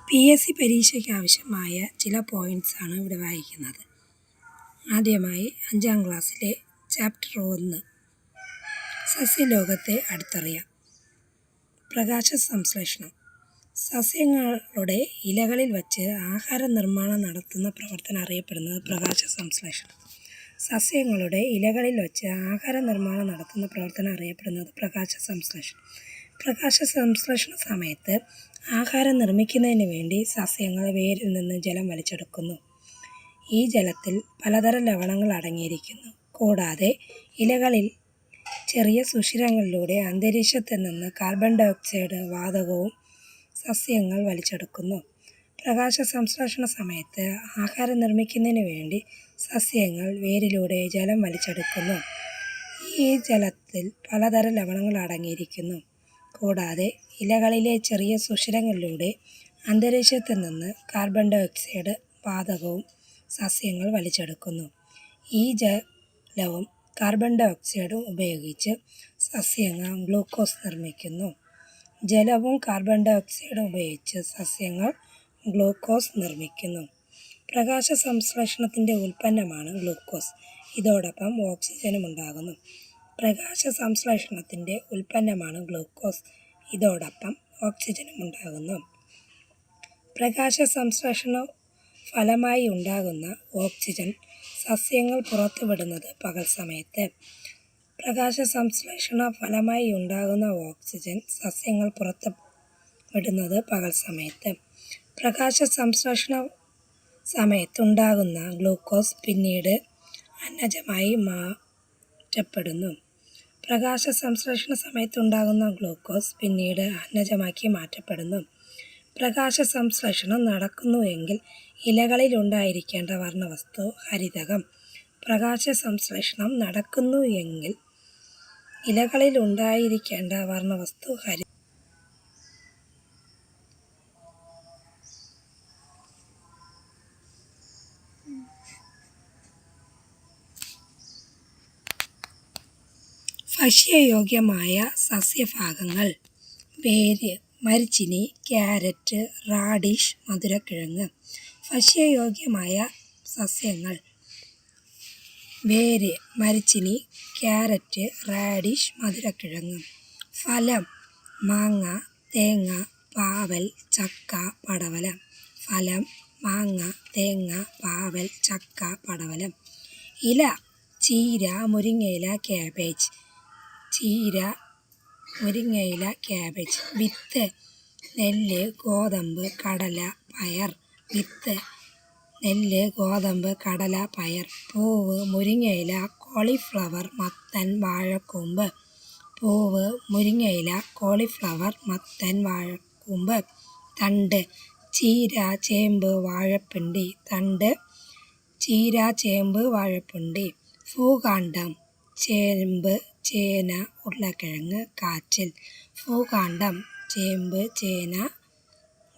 PSC പരീക്ഷയ്ക്ക് ആവശ്യമായ ചില പോയിൻറ്റ്സാണ് ഇവിടെ വായിക്കുന്നത്. ആദ്യമായി 5ാം ക്ലാസ്സിലെ ചാപ്റ്റർ 1 സസ്യലോകത്തെ അടുത്തറിയാം. പ്രകാശ സംശ്ലേഷണം. സസ്യങ്ങളുടെ ഇലകളിൽ വച്ച് ആഹാര നിർമ്മാണം നടത്തുന്ന പ്രവർത്തനം അറിയപ്പെടുന്നത് പ്രകാശ സംശ്ലേഷണം. സസ്യങ്ങളുടെ ഇലകളിൽ വച്ച് ആഹാര നിർമ്മാണം നടത്തുന്ന പ്രവർത്തനം അറിയപ്പെടുന്നത് പ്രകാശ സംശ്ലേഷണം. പ്രകാശ സംശ്ലേഷണ സമയത്ത് ആഹാരം നിർമ്മിക്കുന്നതിന് വേണ്ടി സസ്യങ്ങൾ വേരിൽ നിന്ന് ജലം വലിച്ചെടുക്കുന്നു. ഈ ജലത്തിൽ പലതരം ലവണങ്ങൾ അടങ്ങിയിരിക്കുന്നു. കൂടാതെ ഇലകളിൽ ചെറിയ സുഷിരങ്ങളിലൂടെ അന്തരീക്ഷത്തിൽ നിന്ന് കാർബൺ ഡയോക്സൈഡ് വാതകവും സസ്യങ്ങൾ വലിച്ചെടുക്കുന്നു. പ്രകാശ സംശ്ലേഷണ സമയത്ത് ആഹാരം നിർമ്മിക്കുന്നതിന് വേണ്ടി സസ്യങ്ങൾ വേരിലൂടെ ജലം വലിച്ചെടുക്കുന്നു. ഈ ജലത്തിൽ പലതരം ലവണങ്ങൾ അടങ്ങിയിരിക്കുന്നു. കൂടാതെ ഇലകളിലെ ചെറിയ സുഷിരങ്ങളിലൂടെ അന്തരീക്ഷത്തിൽ നിന്ന് കാർബൺ ഡയോക്സൈഡ് വാതകവും സസ്യങ്ങൾ വലിച്ചെടുക്കുന്നു. ഈ ജലവും കാർബൺ ഡയോക്സൈഡും ഉപയോഗിച്ച് സസ്യങ്ങൾ ഗ്ലൂക്കോസ് നിർമ്മിക്കുന്നു. ജലവും കാർബൺ ഡയോക്സൈഡും ഉപയോഗിച്ച് സസ്യങ്ങൾ ഗ്ലൂക്കോസ് നിർമ്മിക്കുന്നു. പ്രകാശ സംശ്ലേഷണത്തിൻ്റെ ഉൽപ്പന്നമാണ് ഗ്ലൂക്കോസ്. ഇതോടൊപ്പം ഓക്സിജനും ഉണ്ടാകുന്നു. പ്രകാശ സംശ്ലേഷണത്തിൻ്റെ ഉൽപ്പന്നമാണ് ഗ്ലൂക്കോസ്. ഇതോടൊപ്പം ഓക്സിജനും ഉണ്ടാകുന്നു. പ്രകാശ സംശ്ലേഷണ ഫലമായി ഉണ്ടാകുന്ന ഓക്സിജൻ സസ്യങ്ങൾ പുറത്തുവിടുന്നത് പകൽ സമയത്ത്. പ്രകാശ സംശ്ലേഷണ ഫലമായി ഉണ്ടാകുന്ന ഓക്സിജൻ സസ്യങ്ങൾ പുറത്തുവിടുന്നത് പകൽ സമയത്ത്. പ്രകാശ സംശ്ലേഷണ സമയത്തുണ്ടാകുന്ന ഗ്ലൂക്കോസ് പിന്നീട് അന്നജമായി മാറ്റപ്പെടുന്നു. പ്രകാശ സംശ്ലേഷണ സമയത്തുണ്ടാകുന്ന ഗ്ലൂക്കോസ് പിന്നീട് അന്നജമാക്കി മാറ്റപ്പെടുന്നു. പ്രകാശ സംശ്ലേഷണം നടക്കുന്നുവെങ്കിൽ ഇലകളിൽ ഉണ്ടായിരിക്കേണ്ട വർണ്ണവസ്തു ഹരിതകം. പ്രകാശ സംശ്ലേഷണം നടക്കുന്നു എങ്കിൽ ഇലകളിൽ ഉണ്ടായിരിക്കേണ്ട വർണ്ണവസ്തു ഭക്ഷ്യയോഗ്യമായ സസ്യഭാഗങ്ങൾ: വേര്, മരിച്ചിനി, ക്യാരറ്റ്, റാഡിഷ്, മധുരക്കിഴങ്ങ്. ഭക്ഷ്യയോഗ്യമായ സസ്യങ്ങൾ: വേര്, മരിച്ചിനി, ക്യാരറ്റ്, റാഡിഷ്, മധുരക്കിഴങ്ങ്. ഫലം: മാങ്ങ, തേങ്ങ, പാവൽ, ചക്ക, പടവലം. ഫലം: മാങ്ങ, തേങ്ങ, പാവൽ, ചക്ക, പടവലം. ഇല: ചീര, മുരിങ്ങയില, കാബേജ്. ചീര, മുരിങ്ങയില, കാബേജ്. വിത്ത്: നെല്ല്, ഗോതമ്പ്, കടല, പയർ. വിത്ത്: നെല്ല്, ഗോതമ്പ്, കടല, പയർ. പൂവ്: മുരിങ്ങയില, കോളിഫ്ലവർ, മത്തൻ, വാഴക്കൂമ്പ്. പൂവ്: മുരിങ്ങയില, കോളിഫ്ലവർ, മത്തൻ, വാഴക്കൂമ്പ്. തണ്ട്: ചീര, ചേമ്പ്, വാഴപ്പിണ്ടി. തണ്ട്: ചീര, ചേമ്പ്, വാഴപ്പിണ്ടി. ഭൂകാണ്ഡം: ചേമ്പ്, ചേന, ഉരുളക്കിഴങ്ങ്, കാച്ചിൽ. ഭൂകാണ്ഡം: ചേമ്പ്, ചേന,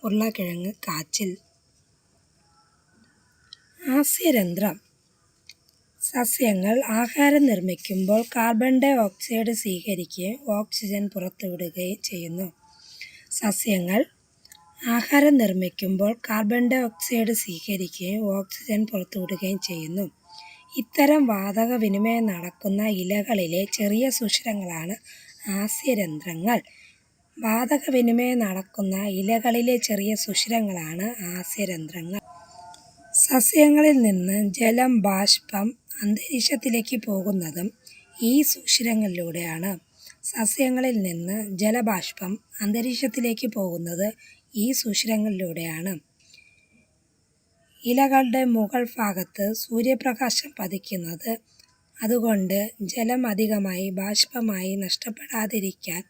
ഉരുളക്കിഴങ്ങ്, കാച്ചിൽ. ആസ്യരന്ധ്രം: സസ്യങ്ങൾ ആഹാരം നിർമ്മിക്കുമ്പോൾ കാർബൺ ഡൈ ഓക്സൈഡ് സ്വീകരിക്കുകയും ഓക്സിജൻ പുറത്തുവിടുകയും ചെയ്യുന്നു. സസ്യങ്ങൾ ആഹാരം നിർമ്മിക്കുമ്പോൾ കാർബൺ ഡൈ ഓക്സൈഡ് സ്വീകരിക്കുകയും ഓക്സിജൻ പുറത്തുവിടുകയും ചെയ്യുന്നു. ഇത്തരം വാതക വിനിമയം നടക്കുന്ന ഇലകളിലെ ചെറിയ സുഷിരങ്ങളാണ് ആസ്യരന്ധ്രങ്ങൾ. വാതക വിനിമയം നടക്കുന്ന ഇലകളിലെ ചെറിയ സുഷിരങ്ങളാണ് ആസ്യരന്ധ്രങ്ങൾ. സസ്യങ്ങളിൽ നിന്ന് ജലം ബാഷ്പം അന്തരീക്ഷത്തിലേക്ക് പോകുന്നതും ഈ സുഷിരങ്ങളിലൂടെയാണ്. സസ്യങ്ങളിൽ നിന്ന് ജലബാഷ്പം അന്തരീക്ഷത്തിലേക്ക് പോകുന്നത് ഈ സുഷിരങ്ങളിലൂടെയാണ്. ഇലകളുടെ മുകൾ ഭാഗത്ത് സൂര്യപ്രകാശം പതിക്കുന്നത്. അതുകൊണ്ട് ജലം അധികമായി ബാഷ്പമായി നഷ്ടപ്പെടാതിരിക്കാൻ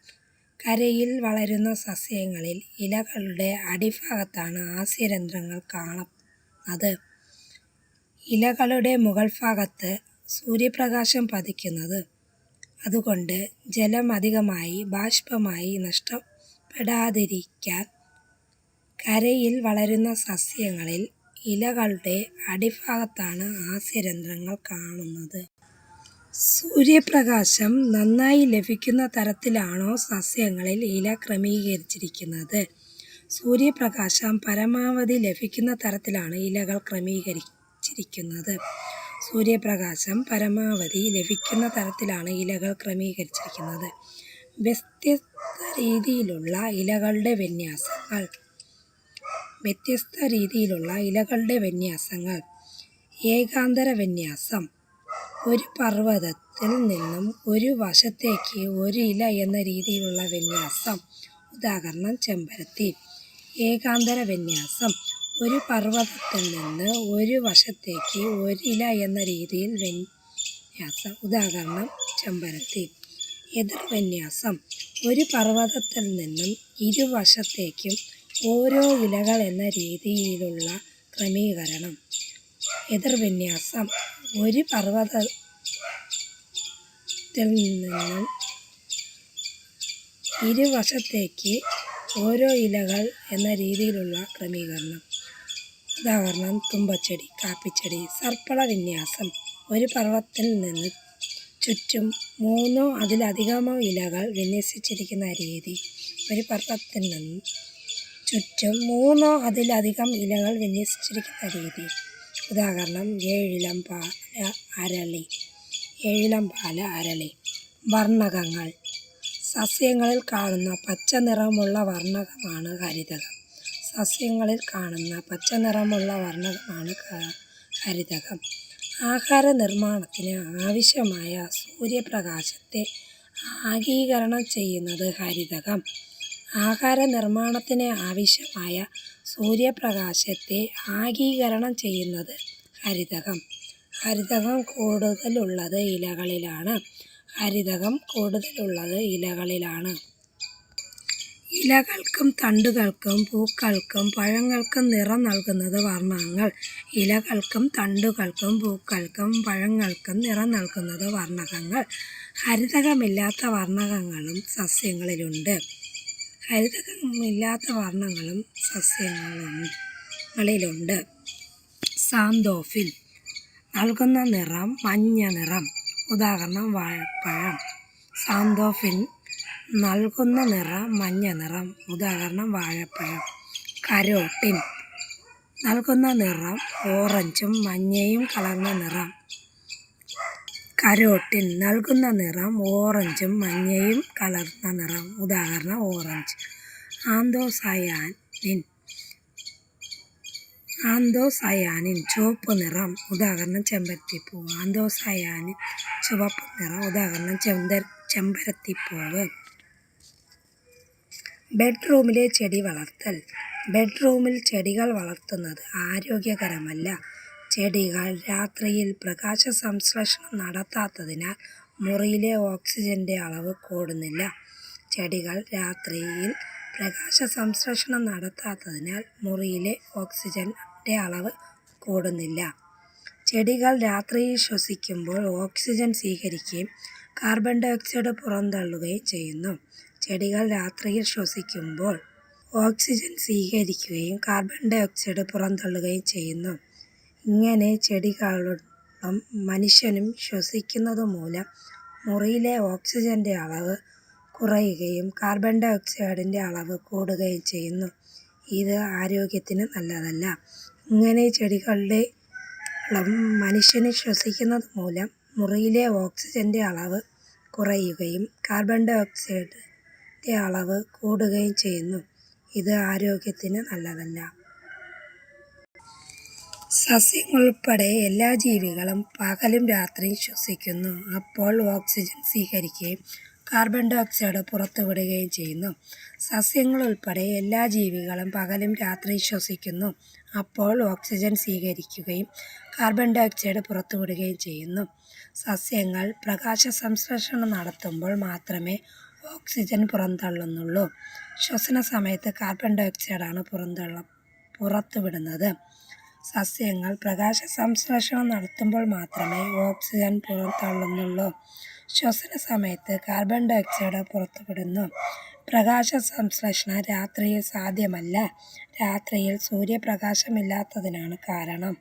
കരയിൽ വളരുന്ന സസ്യങ്ങളിൽ ഇലകളുടെ അടിഭാഗത്താണ് ആസ്യരന്ധ്രങ്ങൾ കാണുന്നത്. ഇലകളുടെ മുകൾ ഭാഗത്ത് സൂര്യപ്രകാശം പതിക്കുന്നത്. അതുകൊണ്ട് ജലം അധികമായി ബാഷ്പമായി നഷ്ടപ്പെടാതിരിക്കാൻ കരയിൽ വളരുന്ന സസ്യങ്ങളിൽ ഇലകളുടെ അടിഭാഗത്താണ് ആസ്യരന്ധ്രങ്ങൾ കാണുന്നത്. സൂര്യപ്രകാശം നന്നായി ലഭിക്കുന്ന തരത്തിലാണോ സസ്യങ്ങളിൽ ഇല ക്രമീകരിച്ചിരിക്കുന്നത്? സൂര്യപ്രകാശം പരമാവധി ലഭിക്കുന്ന തരത്തിലാണ് ഇലകൾ ക്രമീകരിച്ചിരിക്കുന്നത്. സൂര്യപ്രകാശം പരമാവധി ലഭിക്കുന്ന തരത്തിലാണ് ഇലകൾ ക്രമീകരിച്ചിരിക്കുന്നത്. വ്യത്യസ്ത രീതിയിലുള്ള ഇലകളുടെ വിന്യാസങ്ങൾ. ഏകാന്തര വിന്യാസം. ഒരു പർവ്വതത്തിൽ നിന്നും ഒരു വശത്തേക്ക് ഒരു ഇല എന്ന രീതിയിലുള്ള വിന്യാസം. ഉദാഹരണം ചെമ്പരത്തി. ഏകാന്തര വിന്യാസം. ഒരു പർവ്വതത്തിൽ നിന്ന് ഒരു വശത്തേക്ക് ഒരു ഇല എന്ന രീതിയിൽ വിന്യാസം. ഉദാഹരണം ചെമ്പരത്തി. എതിർവിന്യാസം. ഒരു പർവ്വതത്തിൽ നിന്നും ഇരുവശത്തേക്കും ഓരോ ഇലകൾ എന്ന രീതിയിലുള്ള ക്രമീകരണം. എതിർവിന്യാസം. ഒരു പർവ്വതത്തിൽ നിന്നും ഇരുവശത്തേക്ക് ഓരോ ഇലകൾ എന്ന രീതിയിലുള്ള ക്രമീകരണം. ഉദാഹരണം തുമ്പച്ചെടി, കാപ്പിച്ചെടി. സർപ്പിള വിന്യാസം. ഒരു പർവ്വതത്തിൽ നിന്ന് ചുറ്റും 3 അതിലധികമോ ഇലകൾ വിന്യസിച്ചിരിക്കുന്ന രീതി. ഒരു പർവ്വതത്തിൽ നിന്ന് ചുറ്റും 3 അതിലധികം ഇലകൾ വിന്യസിച്ചിരിക്കുന്ന രീതി. ഉദാഹരണം ഏഴിലം പാല അരളി. വർണ്ണകങ്ങൾ. സസ്യങ്ങളിൽ കാണുന്ന പച്ച നിറമുള്ള വർണ്ണകമാണ് ഹരിതകം. ആഹാര നിർമ്മാണത്തിന് ആവശ്യമായ സൂര്യപ്രകാശത്തെ ആഗീകരണം ചെയ്യുന്നത് ഹരിതകം. ഹരിതകം കൂടുതലുള്ളത് ഇലകളിലാണ്. ഇലകൾക്കും തണ്ടുകൾക്കും പൂക്കൾക്കും പഴങ്ങൾക്കും നിറം നൽകുന്നത് വർണ്ണകങ്ങൾ. ഹരിതകമില്ലാത്ത വർണ്ണകങ്ങളും സസ്യങ്ങളിലുണ്ട്. സാന്തോഫിൽ. നൽകുന്ന നിറം മഞ്ഞ നിറം. ഉദാഹരണം വാഴപ്പഴം. സാന്തോഫിൻ നൽകുന്ന നിറം മഞ്ഞ നിറം. ഉദാഹരണം വാഴപ്പഴം. കരോട്ടിൻ നൽകുന്ന നിറം ഓറഞ്ചും മഞ്ഞയും കലർന്ന നിറം. ഉദാഹരണം ഓറഞ്ച്. ആന്തോസയാനിൻ ചുവപ്പ് നിറം. ഉദാഹരണം ചെമ്പരത്തിപ്പൂ. ആന്തോസയാനിൻ ചുവപ്പ് നിറം. ഉദാഹരണം ചെമ്പരത്തിപ്പൂവ്. ബെഡ്റൂമിലെ ചെടി വളർത്തൽ. ബെഡ്റൂമിൽ ചെടികൾ വളർത്തുന്നത് ആരോഗ്യകരമല്ല. ചെടികൾ രാത്രിയിൽ പ്രകാശസംശ്ലേഷണം നടത്താത്തതിനാൽ മുറിയിലെ ഓക്സിജന്റെ അളവ് കൂടുന്നില്ല. ചെടികൾ രാത്രിയിൽ ശ്വസിക്കുമ്പോൾ ഓക്സിജൻ സ്വീകരിക്കുകയും കാർബൺ ഡയോക്സൈഡ് പുറന്തള്ളുകയും ചെയ്യുന്നു. ഇങ്ങനെ ചെടികളും മനുഷ്യനും ശ്വസിക്കുന്നതുമൂലം മുറിയിലെ ഓക്സിജന്റെ അളവ് കുറയുകയും കാർബൺ ഡയോക്സൈഡിന്റെ അളവ് കൂടുകയും ചെയ്യുന്നു. ഇത് ആരോഗ്യത്തിന് നല്ലതല്ല. ഇങ്ങനെ ചെടികളും മനുഷ്യനും ശ്വസിക്കുന്നതുമൂലം മുറിയിലെ ഓക്സിജന്റെ അളവ് കുറയുകയും കാർബൺ ഡയോക്സൈഡിന്റെ അളവ് കൂടുകയും ചെയ്യുന്നു. ഇത് ആരോഗ്യത്തിന് നല്ലതല്ല. സസ്യങ്ങളുൾപ്പെടെ എല്ലാ ജീവികളും പകലും രാത്രിയും ശ്വസിക്കുന്നു. അപ്പോൾ ഓക്സിജൻ സ്വീകരിക്കുകയും കാർബൺ ഡയോക്സൈഡ് പുറത്തുവിടുകയും ചെയ്യുന്നു. സസ്യങ്ങളുൾപ്പെടെ എല്ലാ ജീവികളും പകലും രാത്രിയും ശ്വസിക്കുന്നു. അപ്പോൾ ഓക്സിജൻ സ്വീകരിക്കുകയും കാർബൺ ഡയോക്സൈഡ് പുറത്തുവിടുകയും ചെയ്യുന്നു. സസ്യങ്ങൾ പ്രകാശസംശ്ലേഷണം നടത്തുമ്പോൾ മാത്രമേ ഓക്സിജൻ പുറന്തള്ളുന്നുള്ളൂ. ശ്വസന സമയത്ത് കാർബൺ ഡയോക്സൈഡാണ് പുറത്തുവിടുന്നത്. സസ്യങ്ങൾ പ്രകാശസംശ്ലേഷണം നടത്തുമ്പോൾ മാത്രമേ ഓക്സിജൻ പുറന്തള്ളുന്നുള്ളൂ. ശ്വസന സമയത്ത് കാർബൺ ഡയോക്സൈഡ് പുറത്തുവിടുന്നു. പ്രകാശസംശ്ലേഷണം രാത്രിയിൽ സാധ്യമല്ല. രാത്രിയിൽ സൂര്യപ്രകാശമില്ലാത്തതിനാണ് കാരണം.